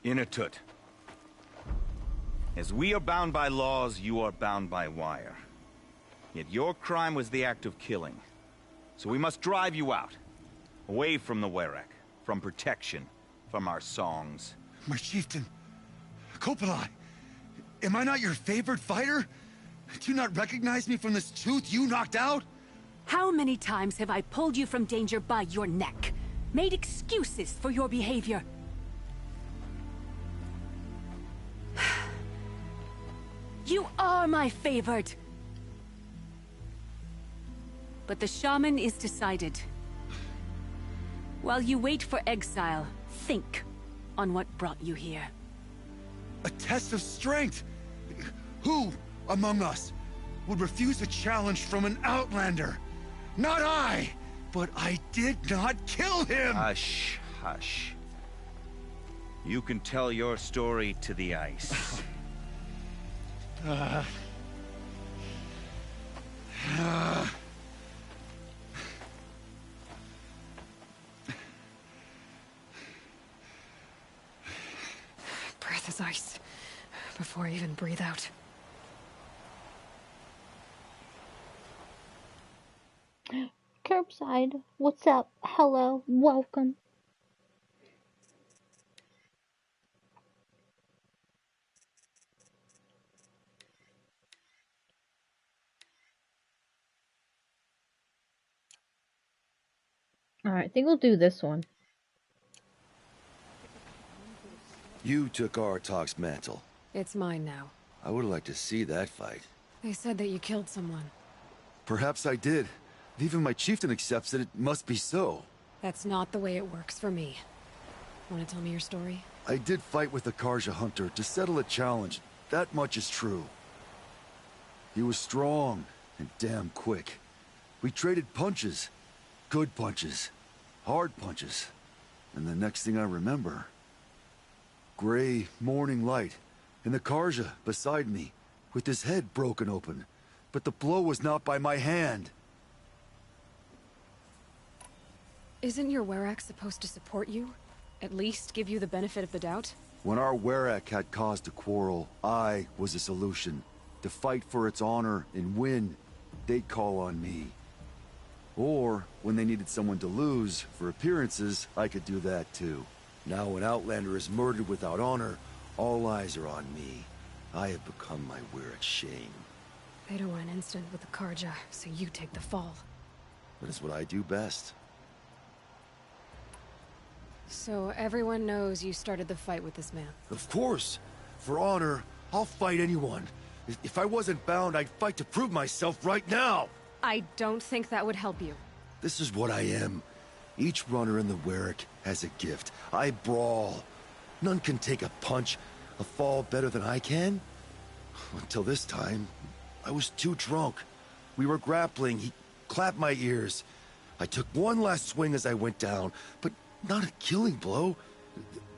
Inatut. As we are bound by laws, you are bound by wire. Yet your crime was the act of killing. So we must drive you out. Away from the Werak. From protection. From our songs. My chieftain. Kopalai. Am I not your favorite fighter? Do you not recognize me from this tooth you knocked out? How many times have I pulled you from danger by your neck? Made excuses for your behavior? You are my favored! But the shaman is decided. While you wait for exile, think on what brought you here. A test of strength! Who among us would refuse a challenge from an Outlander? Not I! But I did not kill him! Hush, hush. You can tell your story to the ice. Breath is ice. Before I even breathe out. Curbside, what's up? Hello, welcome. Alright, I think we'll do this one. You took Artok's mantle. It's mine now. I would like to see that fight. They said that you killed someone. Perhaps I did. If even my chieftain accepts that it must be so. That's not the way it works for me. Want to tell me your story? I did fight with the Karja hunter to settle a challenge. That much is true. He was strong and damn quick. We traded punches. Good punches. Hard punches. And the next thing I remember... gray morning light, and the Karja beside me, with his head broken open. But the blow was not by my hand. Isn't your Werak supposed to support you? At least give you the benefit of the doubt? When our Werak had cause to quarrel, I was the solution. To fight for its honor and win, they'd call on me. Or, when they needed someone to lose, for appearances, I could do that too. Now an Outlander is murdered without honor, all eyes are on me. I have become my Werak's shame. They don't want an incident with the Karja, so you take the fall. That is what I do best. So everyone knows you started the fight with this man? Of course! For honor, I'll fight anyone. If I wasn't bound, I'd fight to prove myself right now! I don't think that would help you. This is what I am. Each runner in the Werak has a gift. I brawl. None can take a punch, a fall better than I can. Until this time, I was too drunk. We were grappling. He clapped my ears. I took one last swing as I went down, but not a killing blow.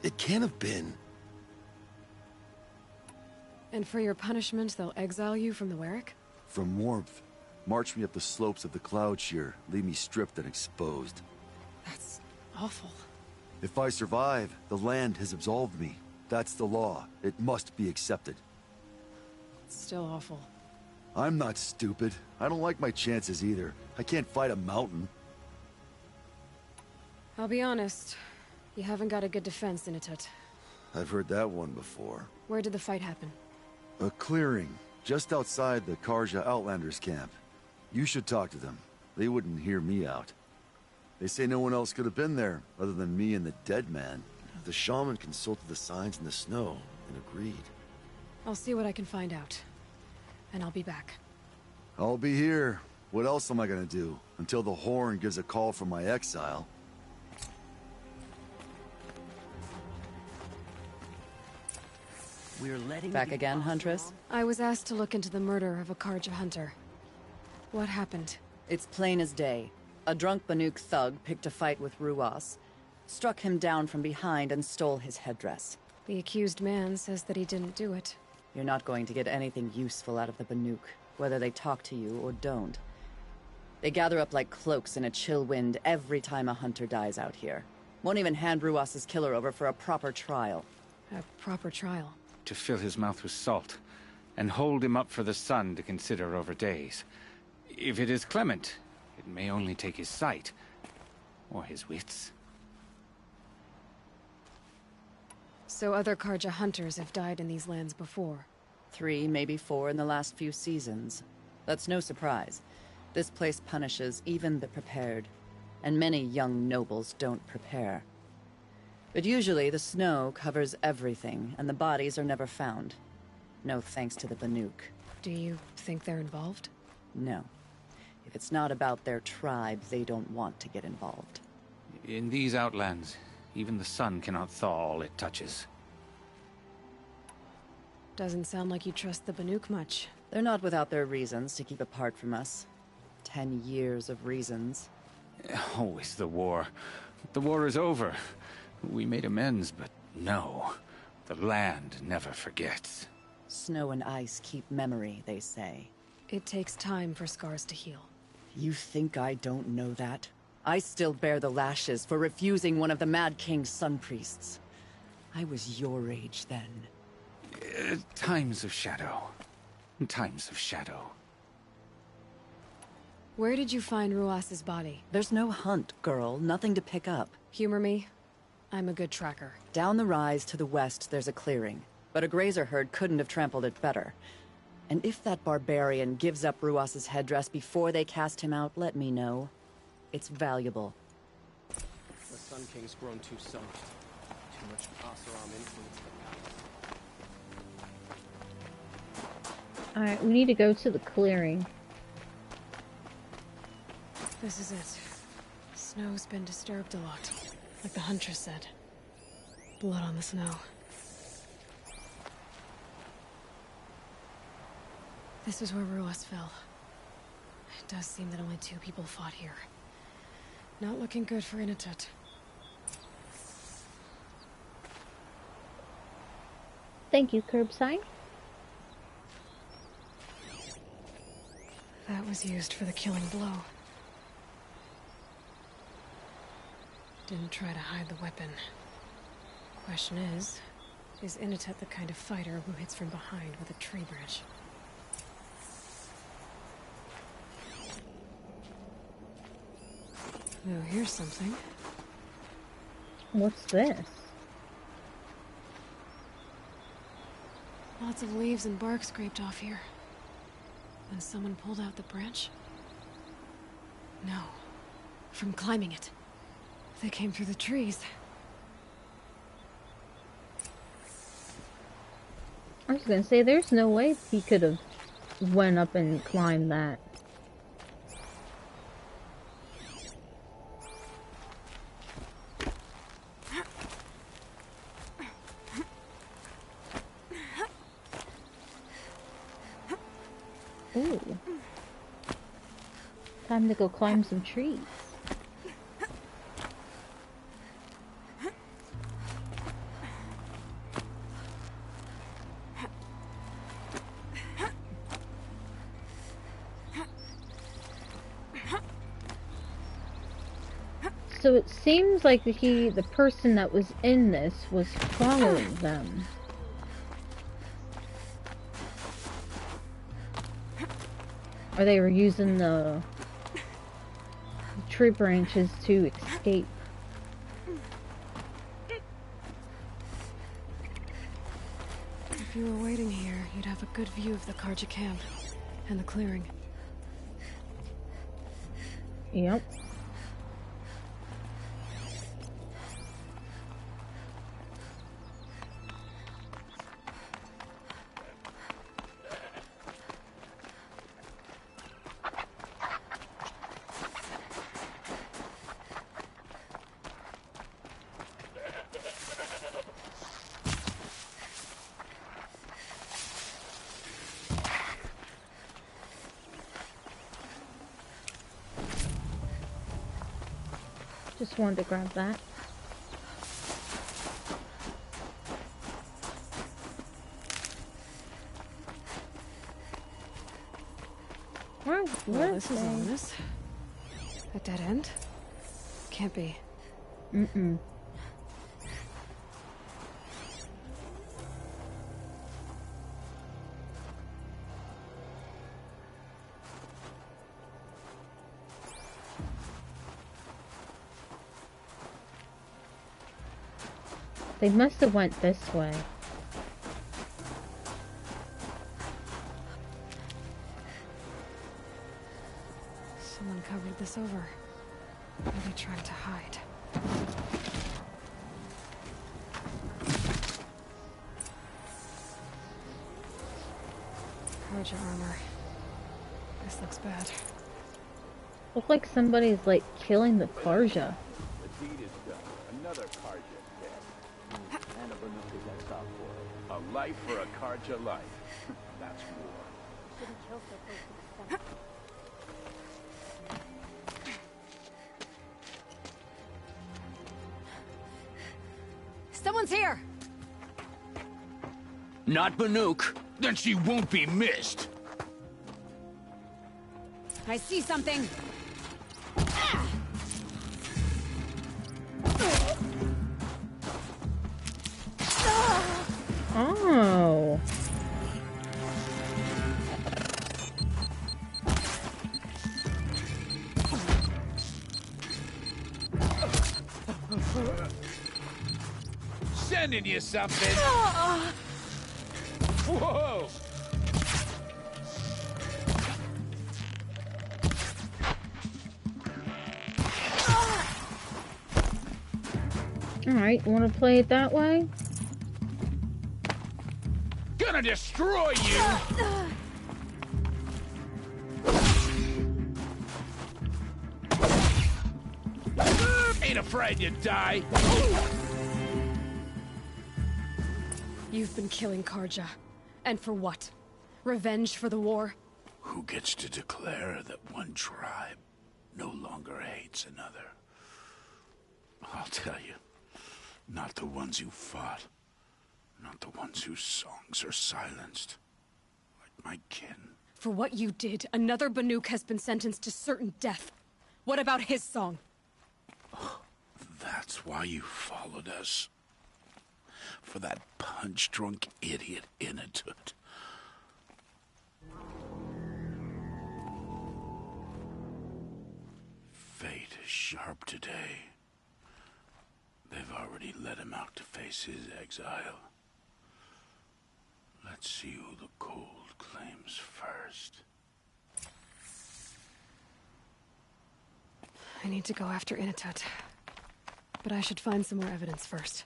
It can't have been. And for your punishment, they'll exile you from the Werak? From warmth. March me up the slopes of the Cloud Shear, leave me stripped and exposed. That's awful. If I survive, the land has absolved me. That's the law. It must be accepted. It's still awful. I'm not stupid. I don't like my chances either. I can't fight a mountain. I'll be honest. You haven't got a good defense, Inatut. I've heard that one before. Where did the fight happen? A clearing, just outside the Karja Outlanders camp. You should talk to them. They wouldn't hear me out. They say no one else could have been there, other than me and the dead man. The shaman consulted the signs in the snow, and agreed. I'll see what I can find out. And I'll be back. I'll be here. What else am I gonna do? Until the Horn gives a call from my exile. We're letting Back again, Huntress? I was asked to look into the murder of a Karja hunter. What happened? It's plain as day. A drunk Banuk thug picked a fight with Ruas, struck him down from behind and stole his headdress. The accused man says that he didn't do it. You're not going to get anything useful out of the Banuk, whether they talk to you or don't. They gather up like cloaks in a chill wind every time a hunter dies out here. Won't even hand Ruas's killer over for a proper trial. A proper trial. To fill his mouth with salt, and hold him up for the sun to consider over days. If it is clement, it may only take his sight, or his wits. So other Karja hunters have died in these lands before. 3, maybe 4 in the last few seasons. That's no surprise. This place punishes even the prepared, and many young nobles don't prepare. But usually the snow covers everything, and the bodies are never found. No thanks to the Banuk. Do you think they're involved? No. If it's not about their tribe, they don't want to get involved. In these outlands, even the sun cannot thaw all it touches. Doesn't sound like you trust the Banuk much. They're not without their reasons to keep apart from us. 10 years of reasons. Always the war. The war is over. We made amends, but no. The land never forgets. Snow and ice keep memory, they say. It takes time for scars to heal. You think I don't know that? I still bear the lashes for refusing one of the Mad King's sun priests. I was your age then. Times of shadow. Times of shadow. Where did you find Ruas's body? There's no hunt, girl. Nothing to pick up. Humor me. I'm a good tracker. Down the rise to the west, there's a clearing. But a grazer herd couldn't have trampled it better. And if that barbarian gives up Ruas's headdress before they cast him out, let me know. It's valuable. The Sun King's grown too soft. Too much Asaram influence. Alright, we need to go to the clearing. This is it. Snow's been disturbed a lot. Like the Huntress said. Blood on the snow. This is where Ruas fell. It does seem that only 2 people fought here. Not looking good for Inatut. Thank you, Curbside. That was used for the killing blow. Didn't try to hide the weapon. Question is Inatut the kind of fighter who hits from behind with a tree branch? Oh, here's something. What's this? Lots of leaves and bark scraped off here. When someone pulled out the branch? No. From climbing it. They came through the trees. I was gonna say, there's no way he could have went up and climbed that. Ooh. Time to go climb some trees. So it seems like the person that was in this was following them. Or they were using the tree branches to escape. If you were waiting here, you'd have a good view of the Karja camp and the clearing. Yep. Just wanted to grab that. Wow, Well, this is ominous. A dead end? Can't be. Mm-mm. They must have went this way. Someone covered this over. What are they trying to hide? Carja armor. This looks bad. Looks like somebody's like killing the Carja. The deed is done. Another Carja dead. And a Banuk is exiled for it. A life for a Carja life. That's war. Someone's here! Not Banuk. Then she won't be missed. I see something! Oh. Sending you something. Whoa! Alright, wanna play it that way? Gonna destroy you! Ain't afraid to die. You've been killing Carja. And for what? Revenge for the war? Who gets to declare that one tribe no longer hates another? I'll tell you, not the ones who fought. Not the ones whose songs are silenced. Like my kin. For what you did, another Banuk has been sentenced to certain death. What about his song? That's why you followed us. For that punch-drunk idiot Inatut. Fate is sharp today. They've already let him out to face his exile. Let's see who the cold claims first. I need to go after Inatut. But I should find some more evidence first.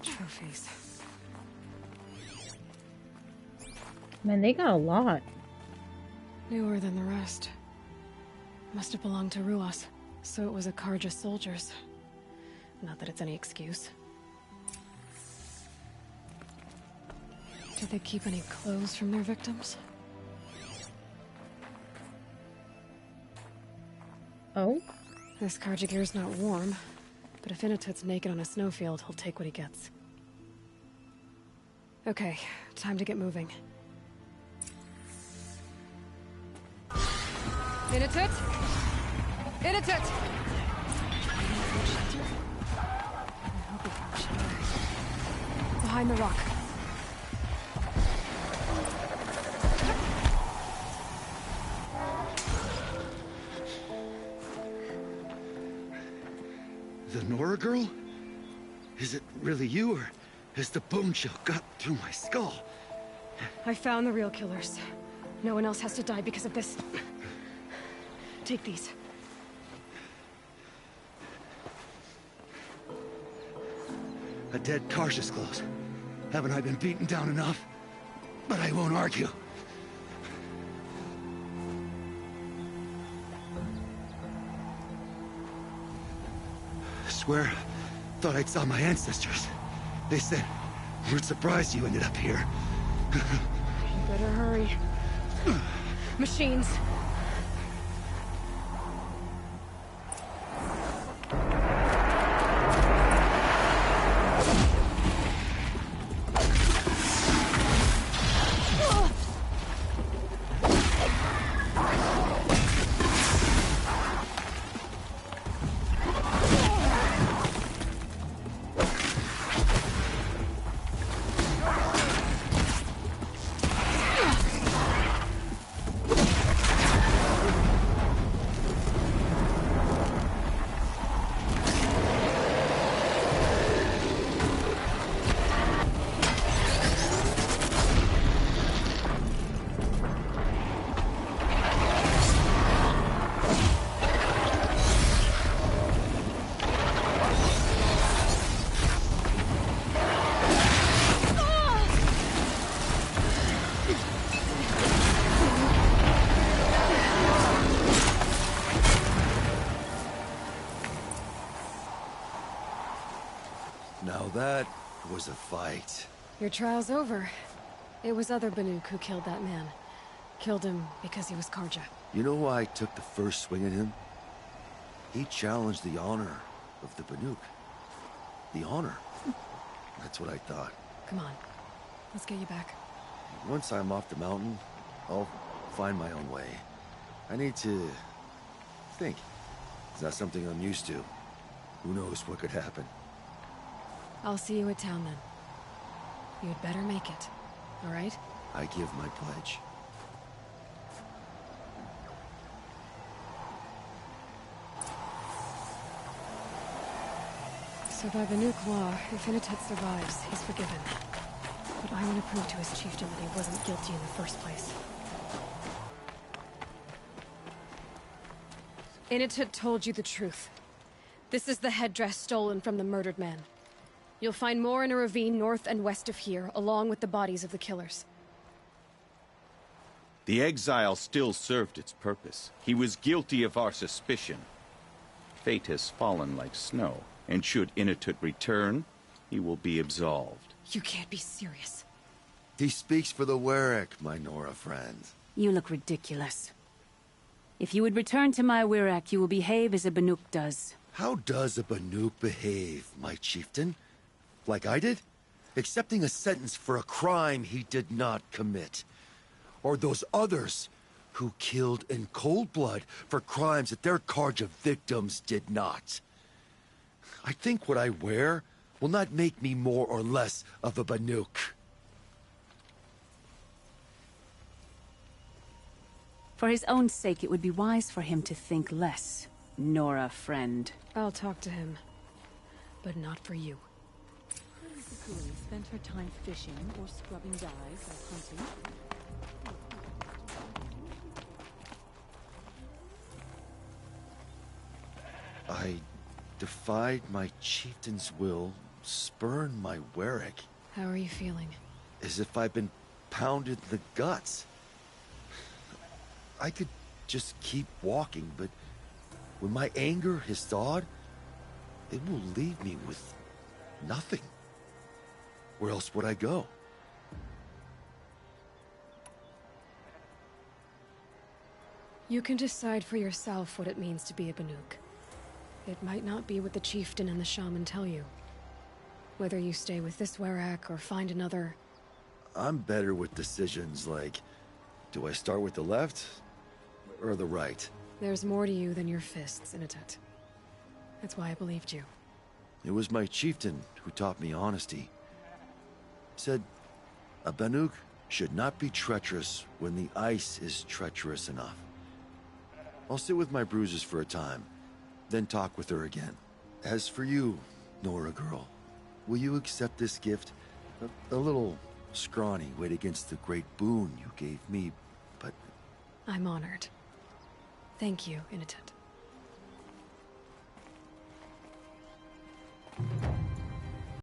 Trophies. Man, they got a lot. Newer than the rest. Must have belonged to Ruas, so it was a Carja soldiers. Not that it's any excuse. Did they keep any clothes from their victims? Oh? This Carja gear's not warm, but if Inatut's naked on a snowfield, he'll take what he gets. Okay, time to get moving. Inatut! Inatut! Behind the rock. The Nora girl? Is it really you, or has the bone chill got through my skull? I found the real killers. No one else has to die because of this. Take these. A dead Carja's clothes. Haven't I been beaten down enough? But I won't argue. I swear, thought I'd saw my ancestors. They said, we're surprised you ended up here. You better hurry. Machines. Now that was a fight. Your trial's over. It was other Banuk who killed that man. Killed him because he was Karja. You know why I took the first swing at him? He challenged the honor of the Banuk. The honor. That's what I thought. Come on. Let's get you back. Once I'm off the mountain, I'll find my own way. I need to think. It's not something I'm used to. Who knows what could happen? I'll see you at town then. You'd better make it. All right? I give my pledge. So by Banuk law, if Initet survives, he's forgiven. But I want to prove to his chieftain that he wasn't guilty in the first place. Initet told you the truth. This is the headdress stolen from the murdered man. You'll find more in a ravine north and west of here, along with the bodies of the killers. The exile still served its purpose. He was guilty of our suspicion. Fate has fallen like snow, and should Inatut return, he will be absolved. You can't be serious. He speaks for the Warwick, my Nora friend. You look ridiculous. If you would return to my Wirac, you will behave as a Banuk does. How does a Banuk behave, my chieftain? Like I did? Accepting a sentence for a crime he did not commit. Or those others who killed in cold blood for crimes that their Karja victims did not. I think what I wear will not make me more or less of a Banuk. For his own sake, it would be wise for him to think less. Nora, friend. I'll talk to him. But not for you. Sakura spent her time fishing or scrubbing dyes or hunting. I defied my chieftain's will, spurned my Warwick. How are you feeling? As if I've been pounded in the guts. I could just keep walking, but when my anger has thawed, it will leave me with nothing. Where else would I go? You can decide for yourself what it means to be a Banuk. It might not be what the chieftain and the shaman tell you. Whether you stay with this Warwick or find another... I'm better with decisions like, do I start with the left or the right? There's more to you than your fists, Initet. That's why I believed you. It was my chieftain who taught me honesty. Said, a Banuk should not be treacherous when the ice is treacherous enough. I'll sit with my bruises for a time, then talk with her again. As for you, Nora girl, will you accept this gift? A little scrawny weighed against the great boon you gave me, but... I'm honored. Thank you, Initet.